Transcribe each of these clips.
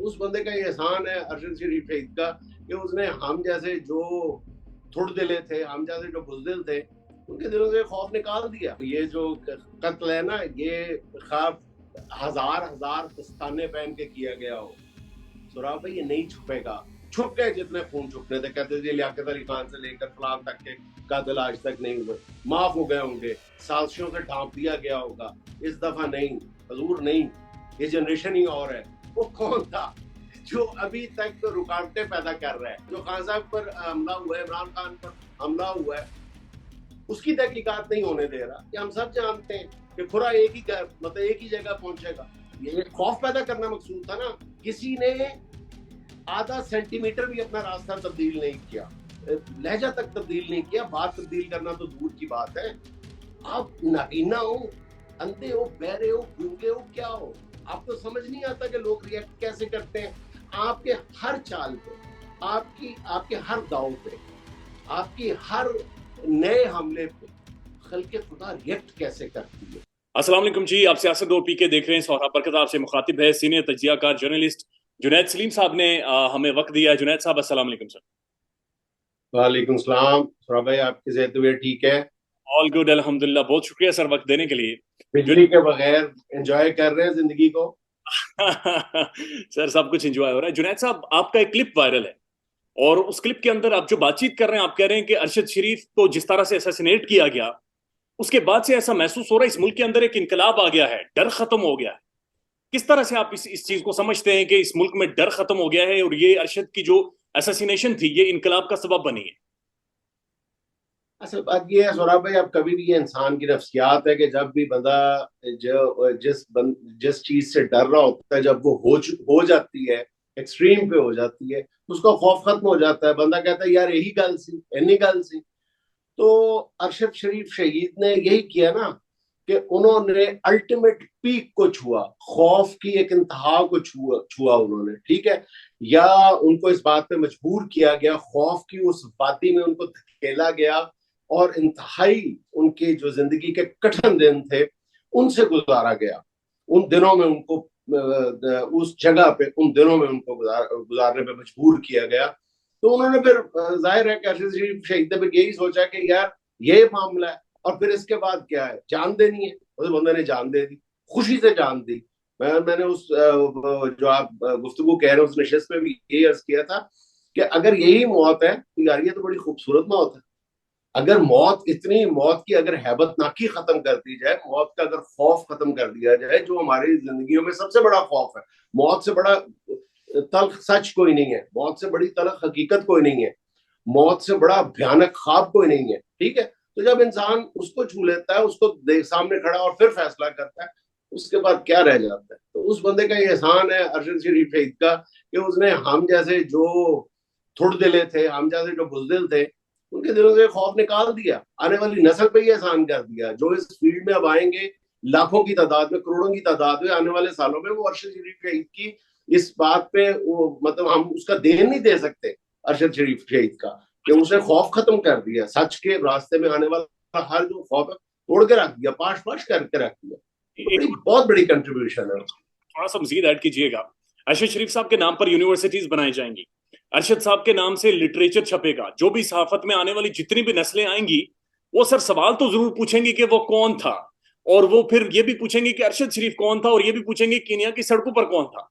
اس بندے کا یہ احسان ہے ارشد شریف شہید کا کہ اس نے ہم جیسے جو تھوڑ دلے تھے، ہم جیسے جو بزدل تھے، ان کے دلوں سے خوف نکال دیا. یہ جو قتل ہے نا، یہ خواب ہزار دستانے پہن کے کیا گیا ہو، سراب بھائی یہ نہیں چھپے گا. چھپ گئے جتنے خون چھپنے تھے. کہتے تھے لیاقت علی خان سے لے کر فلان تک کے قاتل آج تک نہیں ہوئے، معاف ہو گئے ہوں گے، سازشوں سے ڈھانپ دیا گیا ہوگا. اس دفعہ نہیں حضور، نہیں. یہ جنریشن ہی اور ہے. وہ کون تھا جو ابھی تک رکاوٹیں پیدا کر رہا ہے؟ جو خان صاحب پر حملہ ہوا ہے، عمران خان پر حملہ ہوا ہے، اس کی تحقیقات نہیں ہونے دے رہا. یہ ہم سب جانتے ہیں کہ کھرا ایک ہی جگہ پہنچے گا. یہ خوف پیدا کرنا مقصود تھا نا. کسی نے آدھا سینٹی میٹر بھی اپنا راستہ تبدیل نہیں کیا، لہجہ تک تبدیل نہیں کیا. بات تبدیل کرنا تو دور کی بات ہے. آپ نابینا ہو، اندھے ہو، بہرے ہو، گونگے ہو، کیا ہو، آپ کو سمجھ نہیں آتا کہ لوگ ریئیکٹ کیسے کرتے ہیں آپ کے ہر چال پہ، آپ کے ہر داؤ پہ، آپ کی ہر نئے حملے پہ خلق خدا ریئیکٹ کیسے کرتی ہے. السلام علیکم جی، آپ سیاست دو پی کے دیکھ رہے ہیں. سہراب برکت آپ سے مخاطب ہے سینئر تجزیہ کار جرنلسٹ جنید سلیم صاحب نے ہمیں وقت دیا ہے. جنید صاحب السلام علیکم سر. وعلیکم السلام. سورا بھائی آپ کی صحت طبیعت ٹھیک ہے؟ آل گڈ الحمدللہ. بہت شکریہ سر وقت دینے کے لیے. بجلی کے بغیر انجوائے کر رہے ہیں زندگی کو؟ سر سب کچھ انجوائے ہو رہا ہے. جنید صاحب آپ کا ایک کلپ وائرل ہے اور اس کلپ کے اندر آپ جو بات چیت کر رہے ہیں، آپ کہہ رہے ہیں کہ ارشد شریف کو جس طرح سے اسیسینیٹ کیا گیا، اس کے بعد سے ایسا محسوس ہو رہا ہے اس ملک کے اندر ایک انقلاب آ گیا ہے، ڈر ختم ہو گیا ہے. کس طرح سے آپ اس چیز کو سمجھتے ہیں کہ اس ملک میں ڈر ختم ہو گیا ہے اور یہ ارشد کی جو اسیسینیشن تھی یہ انقلاب کا سبب بنی ہے؟ اصل بات یہ ہے سوراب بھائی، اب کبھی بھی یہ انسان کی نفسیات ہے کہ جب بھی بندہ جس چیز سے ڈر رہا ہوتا ہے، جب وہ ہو جاتی ہے، ایکسٹریم پہ ہو جاتی ہے، اس کا خوف ختم ہو جاتا ہے. بندہ کہتا ہے یار یہی گل سی، اینی گل سی. تو ارشد شریف شہید نے یہی کیا نا کہ انہوں نے الٹیمیٹ پیک کو چھوا، خوف کی ایک انتہا کو چھوا انہوں نے. ٹھیک ہے، یا ان کو اس بات پہ مجبور کیا گیا، خوف کی اس وادی میں ان کو دھکیلا گیا اور انتہائی ان کی جو زندگی کے کٹھن دن تھے ان سے گزارا گیا. ان دنوں میں ان کو اس جگہ پہ ان دنوں میں ان کو گزارنے پہ مجبور کیا گیا. تو انہوں نے پھر ظاہر ہے کہ ارشد شریف شہید نے پھر یہی سوچا کہ یار یہ معاملہ ہے اور پھر اس کے بعد کیا ہے، جان دینی ہے. اس بندے نے جان دے دی، خوشی سے جان دی. میں نے اس جو آپ گفتگو کہہ رہے ہیں اس نشست میں بھی یہی عرض کیا تھا کہ اگر یہی موت ہے تو یار یہ تو بڑی خوبصورت موت ہے. اگر موت کی اگر ہیبت ناکی ختم کر دی جائے، موت کا اگر خوف ختم کر دیا جائے، جو ہماری زندگیوں میں سب سے بڑا خوف ہے. موت سے بڑا تلخ سچ کوئی نہیں ہے، موت سے بڑی تلخ حقیقت کوئی نہیں ہے، موت سے بڑا بھیانک خواب کوئی نہیں ہے. ٹھیک ہے، تو جب انسان اس کو چھو لیتا ہے، اس کو سامنے کھڑا اور پھر فیصلہ کرتا ہے، اس کے بعد کیا رہ جاتا ہے. تو اس بندے کا یہ احسان ہے ارشد شریف شہید کا کہ اس نے ہم جیسے جو تھوڑ دلے تھے، ہم جیسے جو بزدل تھے، ان کے دلوں سے خوف نکال دیا. آنے والی نسل پہ یہ احسان کر دیا. جو اس فیلڈ میں اب آئیں گے لاکھوں کی تعداد میں، کروڑوں کی تعداد میں آنے والے سالوں میں، وہ ارشد شریف شہید کی اس بات پہ مطلب ہم اس کا دین نہیں دے سکتے ارشد شریف شہید کا کہ اس نے خوف ختم کر دیا. سچ کے راستے میں آنے والا ہر جو خوف ہے توڑ کے رکھ دیا، پاش کر کے رکھ دیا. بہت بڑی کنٹریبیوشن ہے. تھوڑا سا مزید ایڈ کیجیے گا. ارشد شریف صاحب کے نام پر یونیورسٹیز بنائی جائیں گی، ارشد صاحب کے نام سے لٹریچر چھپے گا. جو بھی صحافت میں آنے والی جتنی بھی نسلیں آئیں گی وہ سر سوال تو ضرور پوچھیں گی کہ وہ کون تھا، اور وہ پھر یہ بھی پوچھیں گے کہ ارشد شریف کون تھا، اور یہ بھی پوچھیں گے کینیا کی سڑکوں پر کون تھا.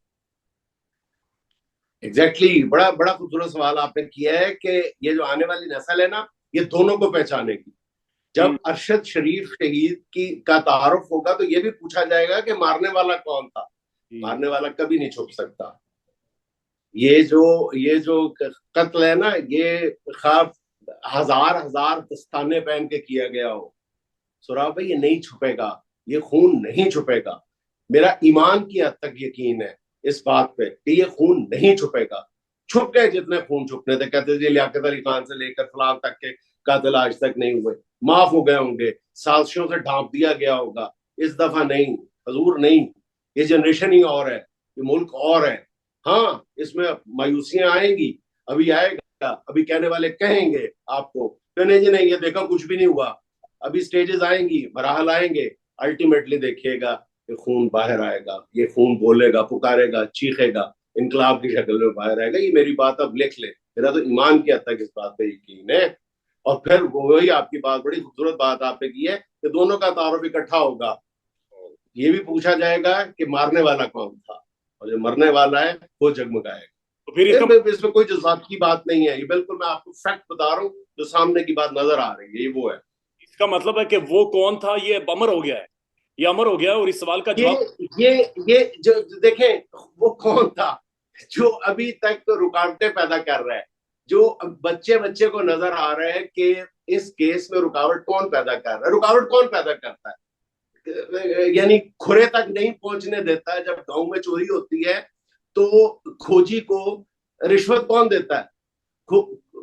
ایگزیکٹلی، بڑا خوبصورت سوال آپ نے کیا ہے کہ یہ جو آنے والی نسل ہے نا، یہ دونوں کو پہچانے گی. جب ارشد شریف شہید کا تعارف ہوگا تو یہ بھی پوچھا جائے گا کہ مارنے والا کون تھا. مارنے والا کبھی نہیں چھپ سکتا. یہ جو قتل ہے نا، یہ خواب ہزار دستانے پہن کے کیا گیا ہو، سوراب بھائی یہ نہیں چھپے گا، یہ خون نہیں چھپے گا. میرا ایمان کی حد تک یقین ہے اس بات پہ کہ یہ خون نہیں چھپے گا. چھپ گئے جتنے خون چھپنے تھے. کہتے تھے لیاقت علی خان سے لے کر فلان تک کے قاتل آج تک نہیں ہوئے، معاف ہو گئے ہوں گے، سازشوں سے ڈھانپ دیا گیا ہوگا. اس دفعہ نہیں حضور، نہیں. یہ جنریشن ہی اور ہے، یہ ملک اور ہے. ہاں اس میں مایوسیاں آئیں گی، ابھی آئے گا، ابھی کہنے والے کہیں گے آپ کو کہ نہیں جی نہیں یہ دیکھا کچھ بھی نہیں ہوا. ابھی سٹیجز آئیں گی، مراحل آئیں گے، الٹیمیٹلی دیکھیے گا کہ خون باہر آئے گا. یہ خون بولے گا، پکارے گا، چیخے گا. انقلاب کی شکل میں باہر آئے گا. یہ میری بات اب لکھ لیں, میرا تو ایمان کی حد تک اس بات پہ یقین ہے. اور پھر وہی آپ کی بات, بڑی خوبصورت بات آپ نے کی ہے کہ دونوں کا تعارف اکٹھا ہوگا. یہ بھی پوچھا جائے گا کہ مارنے والا کون تھا, اور جو مرنے والا ہے وہ جگمگائے گا. تو پھر اس میں کوئی جذبات کی بات نہیں ہے, یہ بالکل میں آپ کو فیکٹ بتا رہا ہوں جو سامنے کی بات نظر آ رہی ہے, یہ وہ ہے. اس کا مطلب ہے کہ وہ کون تھا یہ امر ہو گیا ہے, یہ امر ہو گیا ہے, اور اس سوال کا جواب یہ جو دیکھیں وہ کون تھا جو ابھی تک رکاوٹیں پیدا کر رہا ہے, جو بچے کو نظر آ رہا ہے کہ اس کیس میں رکاوٹ کون پیدا کر رہا ہے. رکاوٹ کون پیدا کرتا ہے؟ یعنی کھرے تک نہیں پہنچنے دیتا ہے. جب گاؤں میں چوری ہوتی ہے تو کھوجی کو رشوت کون دیتا ہے؟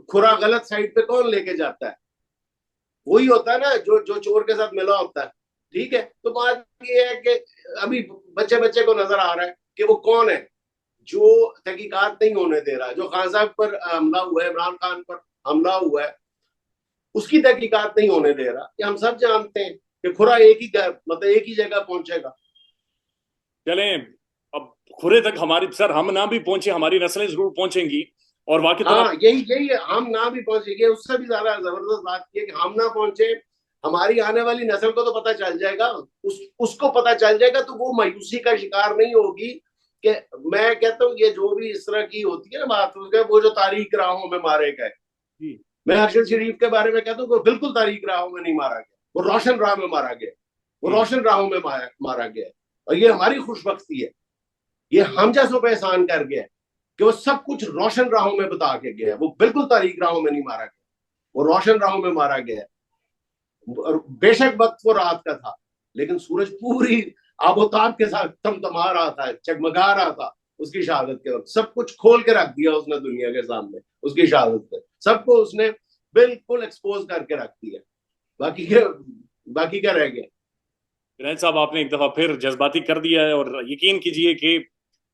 کھرا غلط سائڈ پہ کون لے کے جاتا ہے؟ وہی ہوتا ہے نا جو چور کے ساتھ ملا ہوتا ہے. ٹھیک ہے, تو بات یہ ہے کہ ابھی بچے کو نظر آ رہا ہے کہ وہ کون ہے جو تحقیقات نہیں ہونے دے رہا ہے. جو خان صاحب پر حملہ ہوا ہے, عمران خان پر حملہ ہوا ہے, اس کی تحقیقات نہیں ہونے دے رہا. یہ ہم سب جانتے ہیں کہ کھرا ایک ہی جگہ پہنچے گا. چلیں اب کھرے تک ہماری سر ہم نہ بھی پہنچے, ہماری نسلیں ضرور پہنچیں گی. اور واقعی ہاں یہی ہم نہ بھی پہنچے گے, اس سے بھی زیادہ زبردست بات یہ کہ ہم نہ پہنچے, ہماری آنے والی نسل کو تو پتہ چل جائے گا, اس کو پتہ چل جائے گا, تو وہ مایوسی کا شکار نہیں ہوگی. کہ میں کہتا ہوں یہ جو بھی اس طرح کی ہوتی ہے نا بات, وہ جو تاریخ راہوں میں مارے گئے, میں ارشد شریف کے بارے میں کہتا ہوں کہ بالکل تاریخ راہوں میں نہیں مارا گیا, وہ روشن راہ میں مارا گیا, وہ روشن راہوں میں مارا گیا. اور یہ ہماری خوش بختی ہے, یہ ہم جیسوں پہ احسان کر گیا کہ وہ سب کچھ روشن راہوں میں بتا کے گیا. وہ بالکل تاریخ راہوں میں نہیں مارا گیا, وہ روشن راہوں میں مارا گیا. بے شک وقت وہ رات کا تھا, لیکن سورج پوری آب و تاب کے ساتھ تمتما رہا تھا, چگمگا رہا تھا. اس کی شہادت کے وقت سب کچھ کھول کے رکھ دیا اس نے دنیا کے سامنے. اس کی شہادت پہ سب کو اس نے بالکل ایکسپوز کر کے رکھ دیا. باقی کیا رہ گیا؟ جنید صاحب آپ نے ایک دفعہ پھر جذباتی کر دیا ہے, اور یقین کیجئے کہ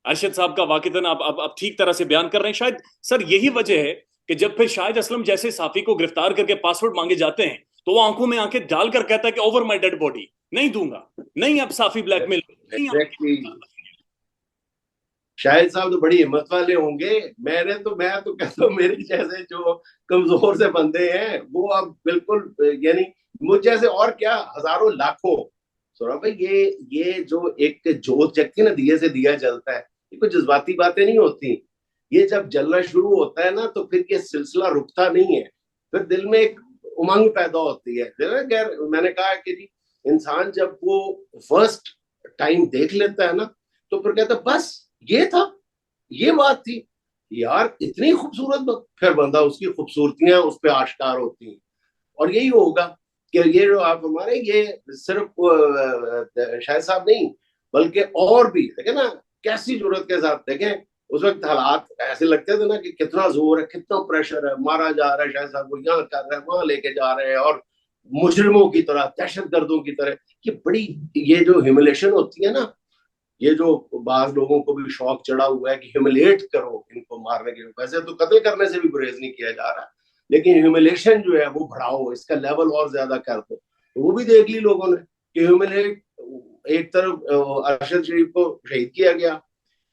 ارشد صاحب کا واقعتاً آپ ٹھیک طرح سے بیان کر رہے ہیں. شاید سر یہی وجہ ہے کہ جب پھر شاہد اسلم جیسے صحافی کو گرفتار کر کے پاسورڈ مانگے جاتے ہیں تو وہ آنکھوں میں آنکھیں ڈال کر کہتا ہے کہ اوور مائی ڈیڈ باڈی, نہیں دوں گا, نہیں اب صحافی بلیک میل, شاہد صاحب تو بڑی ہمت والے ہوں گے. میں تو کہتا ہوں میرے جیسے جو کمزور سے بندے ہیں وہ اب بالکل, یعنی مجھ جیسے اور کیا ہزاروں لاکھوں. سورا بھائی یہ جو ایک جوت جگتی ہے نا, دیے سے دیا جلتا ہے, یہ کوئی جذباتی باتیں نہیں ہوتی. یہ جب جلنا شروع ہوتا ہے نا تو پھر یہ سلسلہ رکتا نہیں ہے, پھر دل میں ایک امنگ پیدا ہوتی ہے. میں نے کہا کہ جی انسان جب وہ فرسٹ ٹائم دیکھ لیتا ہے نا تو پھر کہتا ہے بس یہ تھا, یہ بات تھی یار, اتنی خوبصورت بات. پھر بندہ اس کی خوبصورتیاں اس پہ آشکار ہوتی ہیں. اور یہی ہوگا کہ یہ جو آپ ہمارے, یہ صرف شاہد صاحب نہیں بلکہ اور بھی دیکھیں نا کیسی ضرورت کے ساتھ. دیکھیں اس وقت حالات ایسے لگتے تھے نا کہ کتنا زور ہے, کتنا پریشر ہے, مارا جا رہا ہے شاہد صاحب کو, یہاں کر رہے ہیں, وہاں لے کے جا رہے ہیں, اور مجرموں کی طرح, دہشت گردوں کی طرح. یہ بڑی, یہ جو ہیوملیشن ہوتی ہے نا, یہ جو بعض لوگوں کو بھی شوق چڑھا ہوا ہے کہ ہیوملیٹ کرو ان کو مارنے کے, ویسے تو قتل کرنے سے بھی گریز نہیں کیا جا رہا, لیکن ہیوملیشن جو ہے وہ بڑھاؤ, اس کا لیول اور زیادہ کر دو. وہ بھی دیکھ لی لوگوں نے کہ ہیوملیٹ, ایک طرف ارشد شریف کو شہید کیا گیا,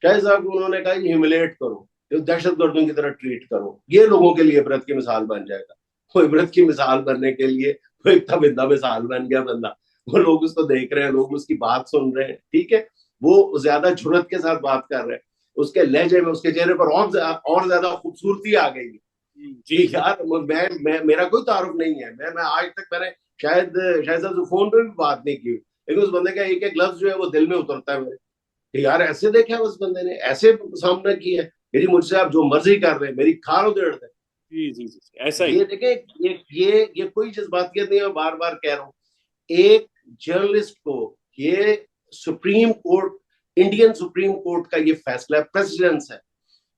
شاہد صاحب کو انہوں نے کہا ہیوملیٹ کرو, دہشت گردوں کی طرح ٹریٹ کرو. یہ لوگوں کے لیے عبرت کی مثال بن جائے گا. وہ عبرت کی مثال بننے کے لیے وہ ایک تبدہ مثال بن گیا بندہ. وہ لوگ اس کو دیکھ رہے ہیں, لوگ اس کی بات سن رہے ہیں. ٹھیک ہے, وہ زیادہ جرت کے ساتھ بات کر رہے ہیں, اس کے لہجے میں, اس کے چہرے پر اور زیادہ خوبصورتی آ گئی. جی یار, میرا کوئی تعارف نہیں ہے, میں آج تک میں نے شاید صاحب سے فون پہ بھی بات نہیں کی, لیکن اس بندے کا ایک ایک لفظ جو ہے وہ دل میں اترتا ہے میرے کہ یار ایسے دیکھا اس بندے نے, ایسے سامنا کیا ہے, میری مجھ سے آپ جو مرضی کر رہے ہیں, میری کھال ادھیڑ دیں. جی ایسا ہی. یہ دیکھیں یہ کوئی جذباتیت نہیں ہے. بار بار کہہ رہا ہوں, ایک جرنلسٹ کو یہ supreme court, Indian supreme court کا یہ فیصلہ ہے, پریسیڈنس ہے,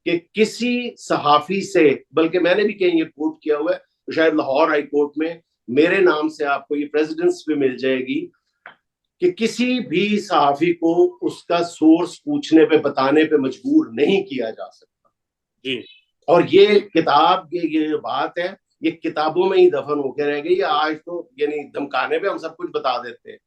کہ کسی صحافی سے, بلکہ میں نے بھی کہیں یہ کوٹ کیا ہوا ہے, شاید لاہور ہائی کورٹ میں میرے نام سے آپ کو یہ پریزیڈنس بھی مل جائے گی, کہ کسی بھی صحافی کو اس کا سورس پوچھنے پہ, بتانے پہ مجبور نہیں کیا جا سکتا. جی, اور یہ کتاب, یہ بات ہے, یہ کتابوں میں ہی دفن ہو کے رہ گئی. آج تو یعنی دھمکانے پہ ہم سب کچھ بتا دیتے ہیں.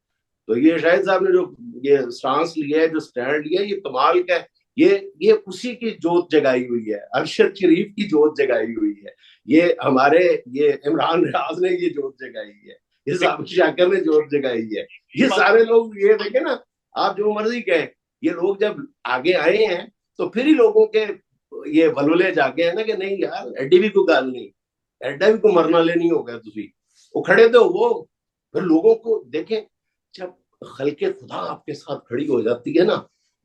تو یہ شاہد صاحب نے جو یہ سٹانس لیا ہے, جو سٹینڈ لیا ہے, یہ کمال کا ہے. یہ اسی کی جوت جگائی ہوئی ہے, ارشد شریف کی جوت جگائی ہوئی ہے, یہ ہمارے یہ عمران ریاض نے یہ جوت جگائی ہے, یہ ثابت شاکر نے جوت جگائی ہے. یہ سارے لوگ یہ دیکھیں نا, آپ جو مرضی کہیں, یہ لوگ جب آگے آئے ہیں تو پھر ہی لوگوں کے یہ ولولے جاگے ہیں نا کہ نہیں یار ایڈی بھی کوئی گل نہیں, ایڈا بھی کوئی مرنا لے نہیں ہو گیا تھی, وہ کھڑے تھے وہ. پھر لوگوں کو دیکھیں, جب خلق خدا آپ کے ساتھ کھڑی ہو جاتی ہے نا,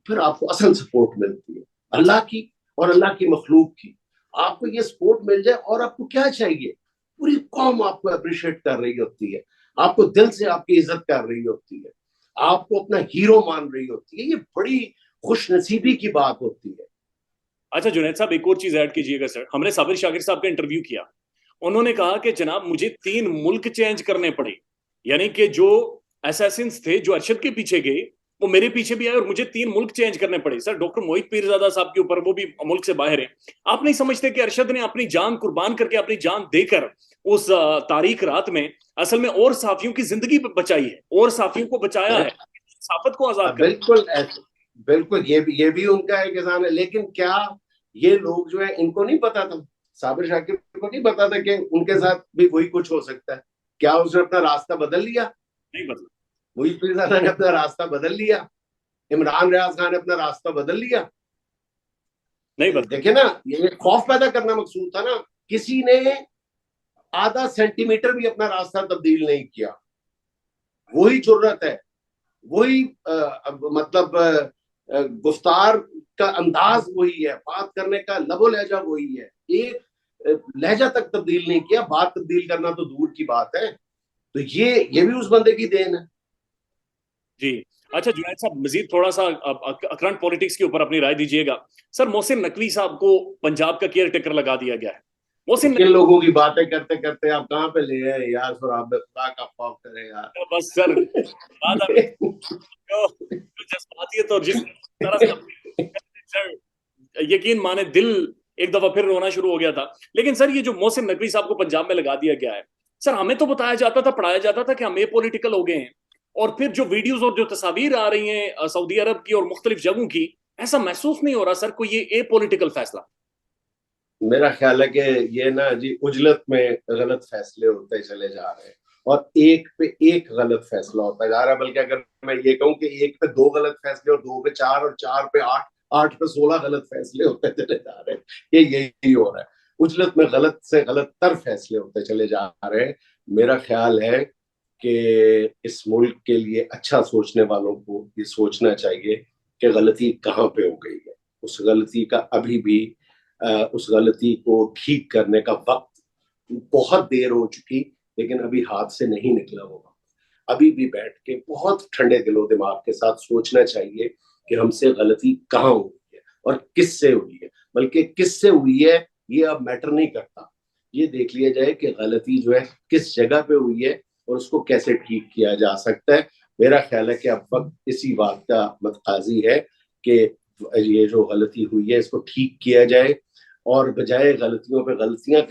پھر آپ کو اصل سپورٹ ملتی ہے اللہ کی اور اللہ کی مخلوق کی. آپ کو یہ سپورٹ مل جائے اور آپ کو کیا چاہیے, پوری قوم آپ کو اپریشیٹ کر رہی ہوتی ہے, آپ کو دل سے آپ کی عزت کر رہی ہوتی ہے, آپ کو اپنا ہیرو مان رہی ہوتی ہے. یہ بڑی خوش نصیبی کی بات ہوتی ہے. اچھا جنید صاحب ایک اور چیز ایڈ کیجیے گا سر, ہم نے صابر شاکر صاحب کا انٹرویو کیا, انہوں نے کہا کہ جناب مجھے 3 ملک چینج کرنے پڑے, یعنی کہ جو اسیسنس تھے جو ارشد کے پیچھے گئے وہ میرے پیچھے بھی آئے اور مجھے 3 ملک چینج کرنے پڑے. سر ڈاکٹر موہت پیرزادہ صاحب کے اوپر, وہ بھی ملک سے باہر ہیں, آپ نہیں سمجھتے کہ ارشد نے اپنی جان قربان کر کے, اپنی جان دے کر اس تاریخ رات میں اصل میں اور صحافیوں کی زندگی بچائی ہے, اور صحافیوں کو بچایا ہے, صحافت کو آزاد کر. بالکل ایسے, بالکل یہ بھی ان کا ایک احسان ہے. لیکن کیا یہ لوگ جو ہے ان کو نہیں پتا تھا, صابر شاکر کو نہیں پتا تھا کہ ان کے ساتھ بھی وہی کچھ ہو سکتا ہے؟ کیا اس نے اپنا راستہ بدل لیا؟ نہیں بدلا. وہی پیرزادہ نے اپنا راستہ بدل لیا, عمران ریاض خان نے اپنا راستہ بدل لیا. نہیں بدلا. دیکھیں نا, یہ خوف پیدا کرنا مقصود تھا نا, کسی نے آدھا سینٹی میٹر بھی اپنا راستہ تبدیل نہیں کیا. وہی جرت ہے, وہی مطلب گفتار کا انداز وہی ہے, بات کرنے کا لب و لہجہ وہی ہے, ایک لہجہ تک تبدیل نہیں کیا. بات تبدیل کرنا تو دور کی بات ہے. تو یہ بھی اس بندے کی دین ہے. جی اچھا جنید صاحب, مزید تھوڑا سا کرنٹ پالیٹکس کے اوپر اپنی رائے دیجیے گا. سر محسن نقوی صاحب کو پنجاب کا کیئر ٹیکر لگا دیا گیا ہے. محسن کن لوگوں کی باتیں کرتے کرتے آپ کہاں پہ لے آئے یار, سراب خدا کا خوف کرے یار. بس سر بات ابھی جو جذباتیت اور جس طرح سے سر یقین مانے دل ایک دفعہ پھر رونا شروع ہو گیا تھا. لیکن سر یہ جو محسن نقوی صاحب کو پنجاب میں لگا دیا گیا ہے, سر ہمیں تو بتایا جاتا تھا, پڑھایا جاتا تھا کہ ہم اے پولیٹیکل ہو گئے ہیں, اور پھر جو ویڈیوز اور جو تصاویر آ رہی ہیں سعودی عرب کی اور مختلف جگہوں کی, ایسا محسوس نہیں ہو رہا سر کوئی یہ اے پولیٹیکل فیصلہ. میرا خیال ہے کہ یہ نا جی عجلت میں غلط فیصلے ہوتے چلے جا رہے ہیں, اور ایک پہ ایک غلط فیصلہ ہوتا جا رہا ہے. بلکہ اگر میں یہ کہوں کہ ایک پہ 2 غلط فیصلے, اور 2 پہ 4, اور 4 پہ 8, 8 پہ 16 غلط فیصلے ہوتے چلے جا رہے ہیں. یہی ہو رہا ہے, عجلت میں غلط سے غلط تر فیصلے ہوتے چلے جا رہے ہیں. میرا خیال ہے کہ اس ملک کے لیے اچھا سوچنے والوں کو یہ سوچنا چاہیے کہ غلطی کہاں پہ ہو گئی ہے. اس غلطی کا ابھی بھی اس غلطی کو ٹھیک کرنے کا وقت, بہت دیر ہو چکی لیکن ابھی ہاتھ سے نہیں نکلا ہوگا. ابھی بھی بیٹھ کے بہت ٹھنڈے دل و دماغ کے ساتھ سوچنا چاہیے کہ ہم سے غلطی کہاں ہوئی ہے اور کس سے ہوئی ہے. بلکہ کس سے ہوئی ہے یہ اب میٹر نہیں کرتا, یہ دیکھ لیا جائے کہ غلطی جو ہے کس جگہ پہ ہوئی ہے اور اس کو کیسے ٹھیک کیا جا سکتا ہے. میرا خیال ہے کہ اب وقت اسی بات کا متقاضی ہے کہ یہ جو غلطی ہوئی ہے اس کو ٹھیک کیا جائے, اور بجائے غلطیوں پہ غلطیاں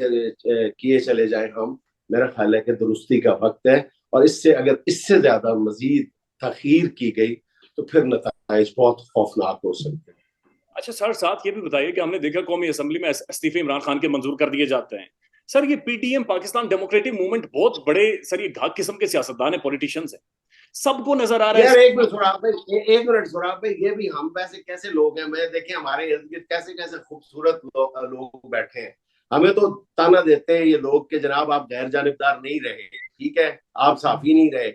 کیے چلے جائیں ہم. میرا خیال ہے کہ درستی کا وقت ہے, اور اگر اس سے زیادہ مزید تاخیر کی گئی تو پھر نتائج بہت خوفناک ہو سکتے ہیں. اچھا سر ساتھ یہ بھی بتائیے کہ ہم نے دیکھا قومی اسمبلی میں استعفے عمران خان کے منظور کر دیے جاتے ہیں. سر یہ P T M Pakistan Democratic Movement بہت بڑے سر یہ گھاک قسم کے سیاستدان ہیں, پولیٹیشینز ہیں, سب کو نظر آ رہا ہے. یار ایک منٹ سوراب بھائی, یہ بھی ہم ویسے کیسے لوگ ہیں, میں دیکھیں ہمارے ارد گرد کیسے کیسے خوبصورت لوگ بیٹھے ہیں. ہمیں تو تانا دیتے ہیں یہ لوگ کہ جناب آپ غیر جانبدار نہیں رہے, ٹھیک ہے آپ صافی نہیں رہے.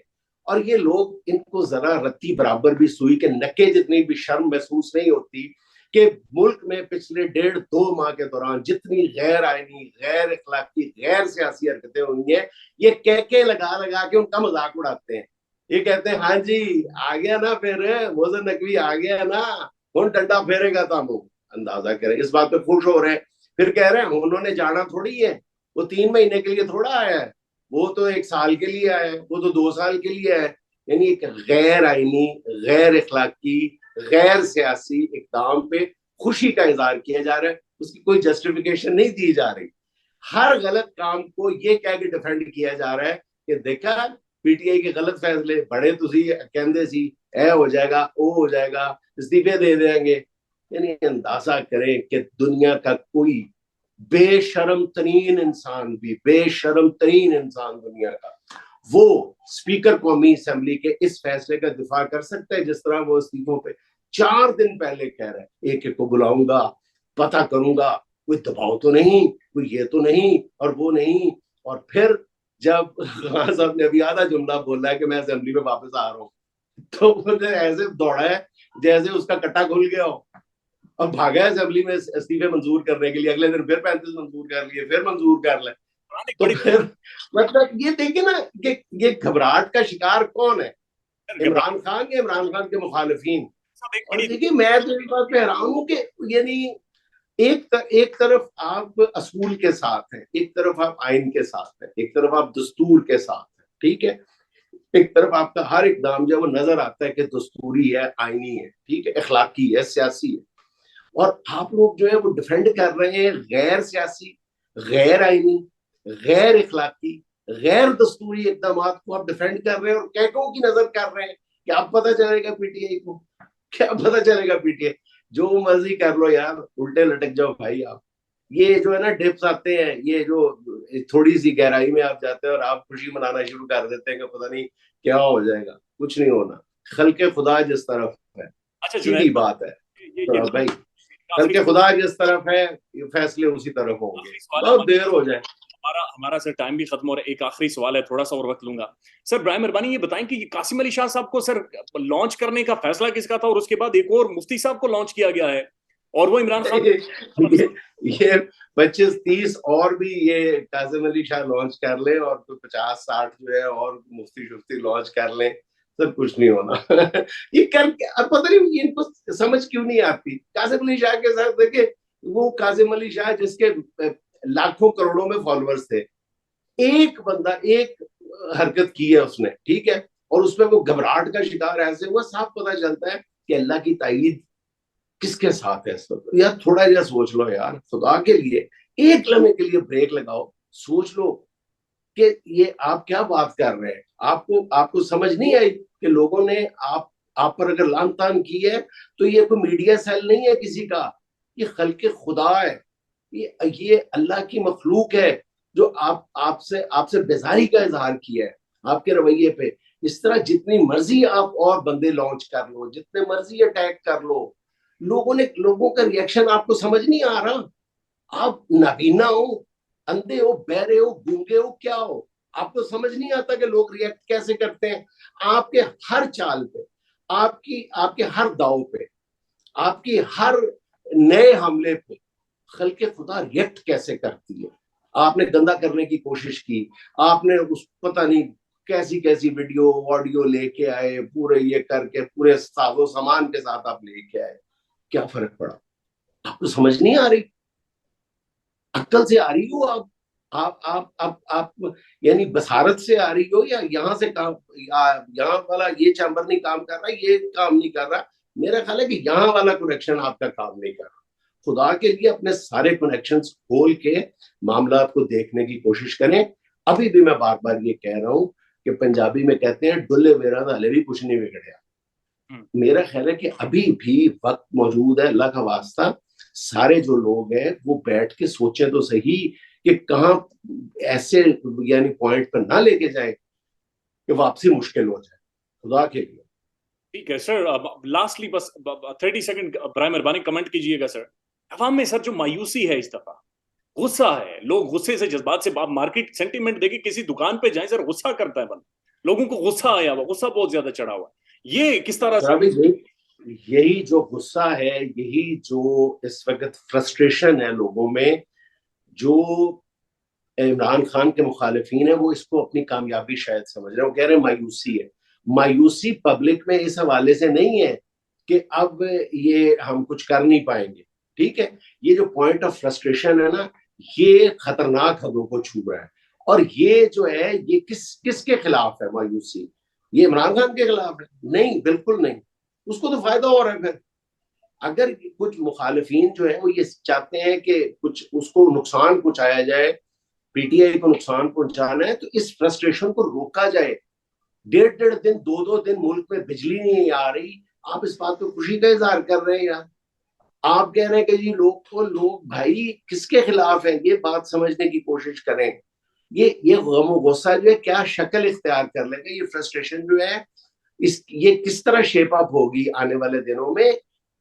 اور یہ لوگ, ان کو ذرا رتی برابر بھی سوئی کے نکے جتنی بھی شرم محسوس نہیں ہوتی کہ ملک میں پچھلے 1.5-2 ماہ کے دوران جتنی غیر آئینی, غیر اخلاقی, غیر سیاسی حرکتیں ہوئی ہیں, یہ کہکے لگا لگا کے ان کا مذاق اڑاتے ہیں. یہ کہتے ہیں ہاں جی آ گیا نا, پھر محسن نقوی آ گیا نا, کون ڈنڈا پھیرے گا تھا. وہ اندازہ کریں, اس بات پہ خوش ہو رہے ہیں. پھر کہہ رہے ہیں انہوں نے جانا تھوڑی ہے, وہ 3 مہینے کے لیے تھوڑا آیا ہے, وہ تو 1 سال کے لیے آیا ہے, وہ تو 2 سال کے لیے آیا ہے. یعنی ایک غیر آئینی, غیر اخلاقی, غیر سیاسی اقدام پہ خوشی کا اظہار کیا جا رہا ہے, اس کی کوئی جسٹیفیکیشن نہیں دی جا رہی. ہر غلط کام کو یہ کہہ کے ڈیفینڈ کیا جا رہا ہے کہ دیکھا پی ٹی آئی کے غلط فیصلے بڑے تسی کہندے سی, اے ہو جائے گا, او ہو جائے گا, استعفے دے دیں گے. یعنی اندازہ کریں کہ دنیا کا کوئی بے شرم ترین انسان بھی، بے شرم ترین انسان دنیا کا، وہ اسپیکر قومی اسمبلی کے اس فیصلے کا دفاع کر سکتا ہے جس طرح وہ استعفوں پہ 4 دن پہلے کہہ رہا ہے ایک ایک کو بلاؤں گا، پتہ کروں گا، کوئی دباؤ تو نہیں، کوئی یہ تو نہیں اور وہ نہیں. اور پھر جب خان صاحب نے ابھی آدھا جملہ بولا ہے کہ میں اسمبلی میں واپس آ رہا ہوں، تو مجھے ایسے دوڑا ہے جیسے اس کا کٹا کھل گیا ہو، اور بھاگا ہے اسمبلی میں استعفے منظور کرنے کے لیے. اگلے دن پھر 35 منظور کر لیے، پھر منظور کر لیں. تو پھر مطلب یہ دیکھیں نا کہ یہ گھبراہٹ کا شکار کون ہے، عمران خان یا عمران خان کے مخالفین. اور دیکھیے میں تو اس بات پہ حیران ہوں کہ یعنی ایک طرف آپ اصول کے ساتھ ہیں، ایک طرف آپ آئین کے ساتھ ہیں، ایک طرف آپ دستور کے ساتھ ہیں، ٹھیک ہے، ایک طرف آپ کا ہر اقدام جو ہے وہ نظر آتا ہے کہ دستوری ہے، آئینی ہے، ٹھیک ہے، اخلاقی ہے، سیاسی ہے. اور آپ لوگ جو ہے وہ ڈیفینڈ کر رہے ہیں غیر سیاسی، غیر آئینی، غیر اخلاقی، غیر دستوری اقدامات کو آپ ڈیفینڈ کر رہے ہیں اور کیکوں کی نظر کر رہے ہیں کہ اب پتہ چلے گا پی ٹی آئی کو، کیا پتہ چلے گا پی ٹی آئی، جو مرضی کر لو یار، الٹے لٹک جاؤ بھائی آپ. یہ جو ہے نا ڈپس آتے ہیں، یہ جو تھوڑی سی گہرائی میں آپ جاتے ہیں اور آپ خوشی منانا شروع کر دیتے ہیں کہ پتہ نہیں کیا ہو جائے گا. کچھ نہیں ہونا. خلق خدا جس طرف ہے، اچھا سیدھی جنید بات ہے یہ بھائی، آخری خلق خدا جس طرف ہے فیصلے اسی طرف ہوں گے، سوال ہے بہت دیر ہو جائے. ہمارا سر ٹائم بھی ختم ہو رہا ہے. ایک آخری سوال ہے، تھوڑا سا اور وقت لوں گا سر. برائے مہربانی یہ بتائیں کہ قاسم علی شاہ صاحب کو سر لانچ کرنے کا فیصلہ کس کا تھا، اور اس کے بعد ایک اور مفتی صاحب کو لانچ کیا گیا ہے اور وہ عمران خان یہ 25-30 اور بھی یہ قاسم علی شاہ لانچ کر لیں اور 50-60 جو ہے اور مفتی شفتی لانچ کر لیں، سب کچھ نہیں ہونا. یہ کر کے اب پتہ نہیں ان کو سمجھ کیوں نہیں آتی. قاسم علی شاہ کے ساتھ دیکھیں، وہ قاسم علی شاہ جس کے لاکھوں کروڑوں میں فالوورز تھے، ایک بندہ ایک حرکت کی ہے اس نے، ٹھیک ہے، اور اس میں وہ گھبراہٹ کا شکار ایسے ہوا، صاف پتہ چلتا ہے کہ اللہ کی تائید کس کے ساتھ ہے اس وقت. یار تھوڑا جا سوچ لو یار، خدا کے لیے ایک لمحے کے لیے بریک لگاؤ، سوچ لو کہ یہ آپ کیا بات کر رہے ہیں. آپ کو سمجھ نہیں آئی کہ لوگوں نے آپ پر اگر لان تان کی ہے تو یہ کوئی میڈیا سیل نہیں ہے کسی کا، یہ خلق خدا ہے، یہ اللہ کی مخلوق ہے جو آپ سے بیزاری کا اظہار کیا ہے آپ کے رویے پہ. اس طرح جتنی مرضی آپ اور بندے لانچ کر لو، جتنے مرضی اٹیک کر لو، لوگوں کا ریئیکشن آپ کو سمجھ نہیں آ رہا. آپ نابینا ہو، اندھے ہو، بہرے ہو، گونگے ہو، کیا ہو، آپ کو سمجھ نہیں آتا کہ لوگ ریئیکٹ کیسے کرتے ہیں آپ کے ہر چال پہ، آپ کے ہر داؤ پہ، آپ کی ہر نئے حملے پہ خلق خدا ریئیکٹ کیسے کرتی ہے. آپ نے گندا کرنے کی کوشش کی، آپ نے اس پتہ نہیں کیسی ویڈیو آڈیو لے کے آئے، پورے یہ کر کے پورے ساز و سامان کے ساتھ آپ لے کے آئے، کیا فرق پڑا؟ آپ کو سمجھ نہیں آ رہی؟ عقل سے آ رہی ہو آپ یعنی بصارت سے آ رہی ہو، یا یہاں سے کام، یہاں والا یہ چیمبر نہیں کام کر رہا، یہ کام نہیں کر رہا. میرا خیال ہے کہ یہاں والا کنیکشن آپ کا کام نہیں کر رہا. خدا کے لیے اپنے سارے کنیکشنز کھول کے معاملات کو دیکھنے کی کوشش کریں. ابھی بھی میں بار بار یہ کہہ رہا ہوں کہ پنجابی میں کہتے ہیں ڈلے ویرا دالے بھی کچھ نہیں بگڑیا. میرا خیال ہے کہ ابھی بھی وقت موجود ہے، اللہ کا واسطہ سارے جو لوگ ہیں وہ بیٹھ کے سوچیں تو صحیح کہ کہاں ایسے یعنی پوائنٹ پر نہ لے کے جائیں کہ واپسی مشکل ہو جائے. خدا کے لیے ٹھیک ہے سر. لاسٹلی بس 30 سیکنڈ برائے مہربانی کمنٹ کیجئے گا سر. عوام میں سر جو مایوسی ہے، اس دفعہ غصہ ہے، لوگ غصے سے جذبات سے، مارکیٹ سینٹیمنٹ دیکھیں، کسی دکان پہ جائیں سر غصہ کرتا ہے بند، لوگوں کو غصہ آیا ہوا، غصہ بہت زیادہ چڑھا ہوا. یہ کس طرح سے یہی جو غصہ ہے، یہی جو اس وقت فرسٹریشن ہے لوگوں میں، جو عمران خان کے مخالفین ہیں وہ اس کو اپنی کامیابی شاید سمجھ رہے ہیں. وہ کہہ رہے ہیں مایوسی ہے. مایوسی پبلک میں اس حوالے سے نہیں ہے کہ اب یہ ہم کچھ کر نہیں پائیں گے، ٹھیک ہے. یہ جو پوائنٹ آف فرسٹریشن ہے نا، یہ خطرناک حدوں کو چھو رہا ہے. اور یہ جو ہے یہ کس کے خلاف ہے مایوسی؟ یہ عمران خان کے خلاف ہے؟ نہیں، بالکل نہیں. اس کو تو فائدہ ہو رہا ہے. پھر اگر کچھ مخالفین جو ہے وہ یہ چاہتے ہیں کہ کچھ اس کو نقصان پہنچایا جائے، پی ٹی آئی کو نقصان پہنچانا ہے، تو اس فرسٹریشن کو روکا جائے. 1.5 دن 2 دن ملک میں بجلی نہیں آ رہی، آپ اس بات کو خوشی کا اظہار کر رہے ہیں یار. آپ کہہ رہے ہیں کہ جی لوگ بھائی کس کے خلاف ہیں، یہ بات سمجھنے کی کوشش کریں. یہ غم و غصہ جو ہے کیا شکل اختیار کر لے گا، یہ فرسٹریشن جو ہے یہ کس طرح شیپ اپ ہوگی آنے والے دنوں میں.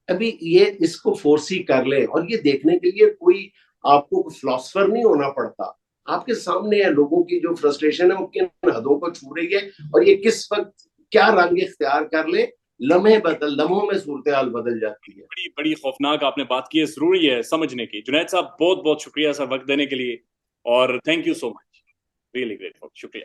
ابھی یہ اس کو فورسی کر لیں، اور یہ دیکھنے کے لیے کوئی آپ کو فلاسفر نہیں ہونا پڑتا. آپ کے سامنے ہے لوگوں کی جو فرسٹریشن ہے وہ کن حدوں کو چھو رہی ہے، اور یہ کس وقت کیا رنگ اختیار کر لے. لمحوں میں صورتحال بدل جاتی ہے. بڑی بڑی خوفناک آپ نے بات کی ہے، ضروری ہے سمجھنے کی. جنید صاحب بہت بہت شکریہ سر وقت دینے کے لیے، اور thank you so much, really grateful, شکریہ.